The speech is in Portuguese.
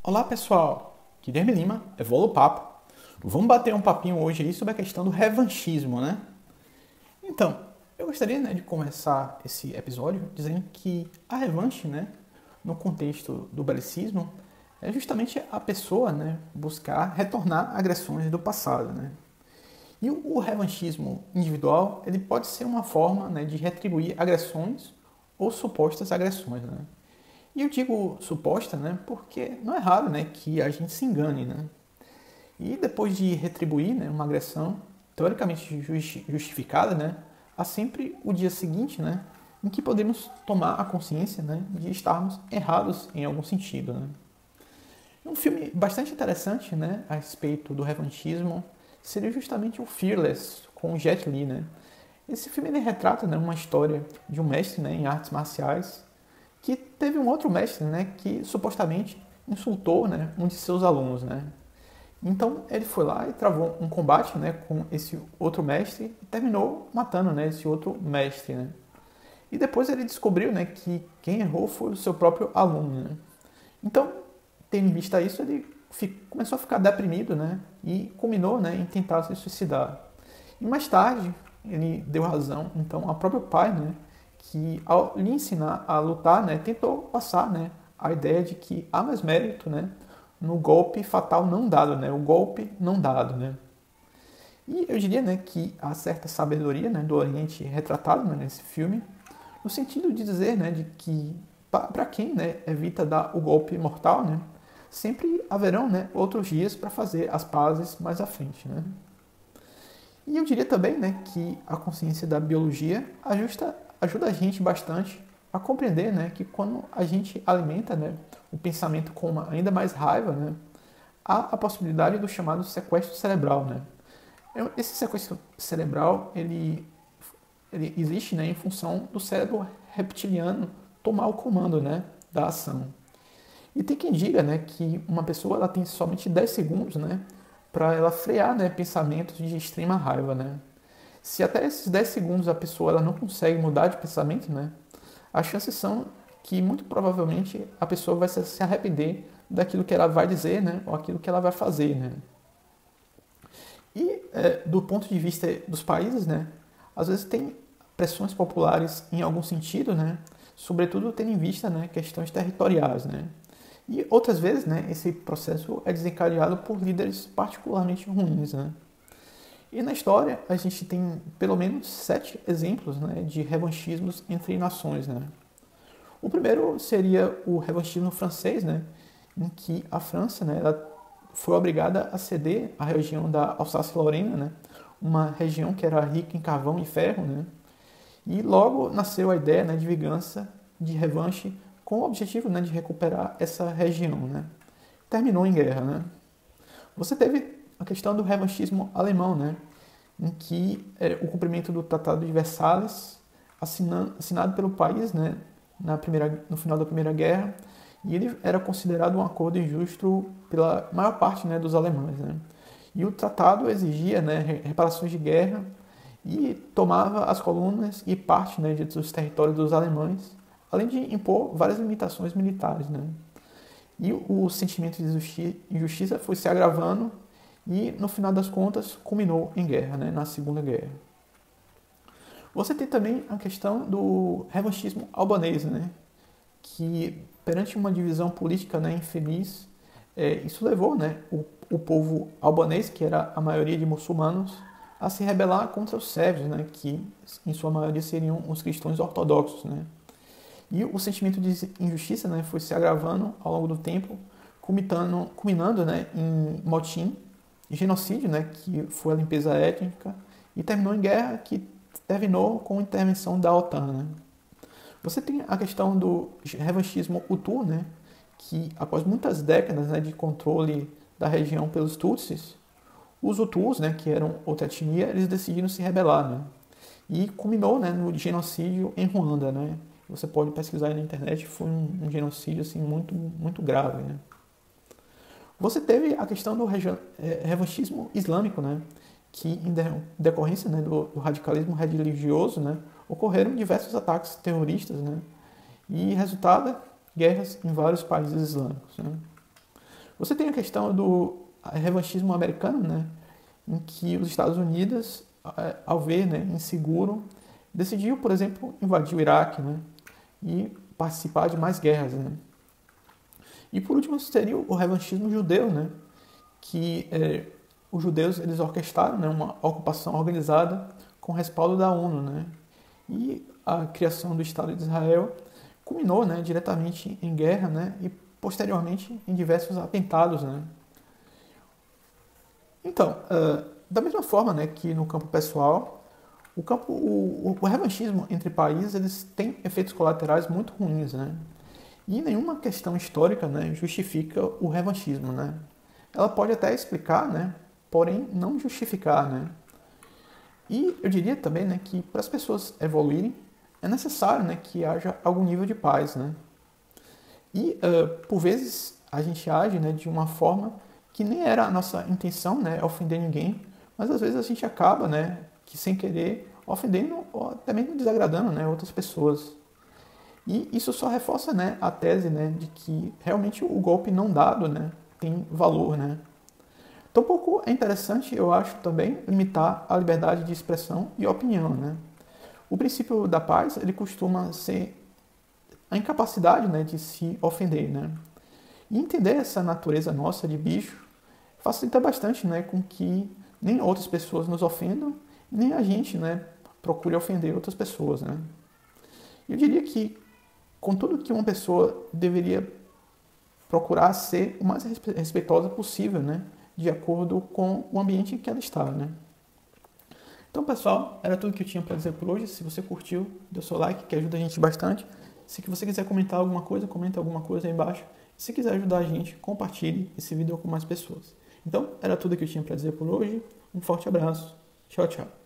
Olá pessoal, Guilherme Lima, Evolu Papo. Vamos bater um papinho hoje aí sobre a questão do revanchismo, né? Então, eu gostaria, de começar esse episódio dizendo que a revanche, no contexto do belicismo, é justamente a pessoa, buscar retornar agressões do passado, né? E o revanchismo individual, ele pode ser uma forma, de retribuir agressões ou supostas agressões, né? E eu digo suposta, porque não é raro, que a gente se engane, né? E depois de retribuir, uma agressão teoricamente justificada, há sempre o dia seguinte, em que podemos tomar a consciência, de estarmos errados em algum sentido, né? Um filme bastante interessante, a respeito do revanchismo seria justamente o Fearless, com o Jet Li, né? Esse filme ele retrata, uma história de um mestre, em artes marciais que teve um outro mestre, que supostamente insultou, um de seus alunos, né? Então ele foi lá e travou um combate, com esse outro mestre e terminou matando, esse outro mestre, né? E depois ele descobriu, que quem errou foi o seu próprio aluno, né? Então, tendo em vista isso, ele começou a ficar deprimido, e culminou, em tentar se suicidar. E mais tarde, ele deu razão, então, ao próprio pai, que ao lhe ensinar a lutar, tentou passar, a ideia de que há mais mérito, no golpe fatal não dado, o golpe não dado, né? E eu diria, que há certa sabedoria, do Oriente retratado, nesse filme, no sentido de dizer, de que para quem, evita dar o golpe mortal, sempre haverão, outros dias para fazer as pazes mais à frente, né? E eu diria também, que a consciência da biologia ajuda a gente bastante a compreender, que quando a gente alimenta, o pensamento com ainda mais raiva, há a possibilidade do chamado sequestro cerebral, né? Esse sequestro cerebral, ele existe, em função do cérebro reptiliano tomar o comando, da ação. E tem quem diga, que uma pessoa ela tem somente 10 segundos, para ela frear, pensamentos de extrema raiva, né? Se até esses 10 segundos a pessoa ela não consegue mudar de pensamento, as chances são que muito provavelmente a pessoa vai se arrepender daquilo que ela vai dizer, ou aquilo que ela vai fazer, né? E do ponto de vista dos países, às vezes tem pressões populares em algum sentido, sobretudo tendo em vista, questões territoriais, né? E outras vezes, esse processo é desencadeado por líderes particularmente ruins, né? E na história a gente tem pelo menos 7 exemplos, de revanchismos entre nações, né? O primeiro seria o revanchismo francês, em que a França, ela foi obrigada a ceder a região da Alsácia-Lorena, uma região que era rica em carvão e ferro, né? E logo nasceu a ideia, de vingança, de revanche, com o objetivo, de recuperar essa região, né? Terminou em guerra, né? Você teve a questão do revanchismo alemão, em que o cumprimento do Tratado de Versalhes, assinado pelo país, no final da Primeira Guerra, e ele era considerado um acordo injusto pela maior parte, dos alemães, né? E o tratado exigia, reparações de guerra e tomava as colunas e parte, dos territórios dos alemães, além de impor várias limitações militares, né? E o sentimento de injustiça foi se agravando e, no final das contas, culminou em guerra, na Segunda Guerra. Você tem também a questão do revanchismo albanês, que, perante uma divisão política, infeliz, isso levou, o povo albanês, que era a maioria de muçulmanos, a se rebelar contra os sérvios, que, em sua maioria, seriam os cristãos ortodoxos, né? E o sentimento de injustiça, foi se agravando ao longo do tempo, culminando, em motim, genocídio, que foi a limpeza étnica, e terminou em guerra, que terminou com a intervenção da OTAN, né? Você tem a questão do revanchismo Hutu, que após muitas décadas, de controle da região pelos Tutsis, os Hutus, que eram outra etnia, eles decidiram se rebelar, né? E culminou, no genocídio em Ruanda, né? Você pode pesquisar aí na internet, foi um genocídio assim, muito, muito grave, né? Você teve a questão do revanchismo islâmico, que em decorrência, do radicalismo religioso, ocorreram diversos ataques terroristas, e resultado, guerras em vários países islâmicos, né? Você tem a questão do revanchismo americano, né? Em que os Estados Unidos, ao ver, né, inseguro, decidiu, por exemplo, invadir o Iraque, né? E participar de mais guerras, né? E por último seria o revanchismo judeu, né? Que os judeus eles orquestraram, né, uma ocupação organizada com respaldo da ONU, né? E a criação do Estado de Israel culminou, né, diretamente em guerra, né? E posteriormente em diversos atentados, né? Então, da mesma forma, né, que no campo pessoal, o revanchismo entre países eles têm efeitos colaterais muito ruins, né? E nenhuma questão histórica, né, justifica o revanchismo, né? Ela pode até explicar, né, porém não justificar, né? E eu diria também, né, que para as pessoas evoluírem é necessário, né, que haja algum nível de paz, né? E por vezes a gente age, né, de uma forma que nem era a nossa intenção, né, ofender ninguém, mas às vezes a gente acaba, né, que sem querer ofendendo ou até mesmo desagradando, né, outras pessoas. E isso só reforça, né, a tese, né, de que realmente o golpe não dado, né, tem valor, né. Tampouco é interessante, eu acho, também limitar a liberdade de expressão e opinião, né. O princípio da paz, ele costuma ser a incapacidade, né, de se ofender, né. E entender essa natureza nossa de bicho facilita bastante, né, com que nem outras pessoas nos ofendam, nem a gente, né, procure ofender outras pessoas, né. Eu diria que contudo que uma pessoa deveria procurar ser o mais respeitosa possível, né? De acordo com o ambiente em que ela está, né? Então, pessoal, era tudo que eu tinha para dizer por hoje. Se você curtiu, dê o seu like, que ajuda a gente bastante. Se você quiser comentar alguma coisa, comenta alguma coisa aí embaixo. Se quiser ajudar a gente, compartilhe esse vídeo com mais pessoas. Então, era tudo que eu tinha para dizer por hoje. Um forte abraço. Tchau, tchau.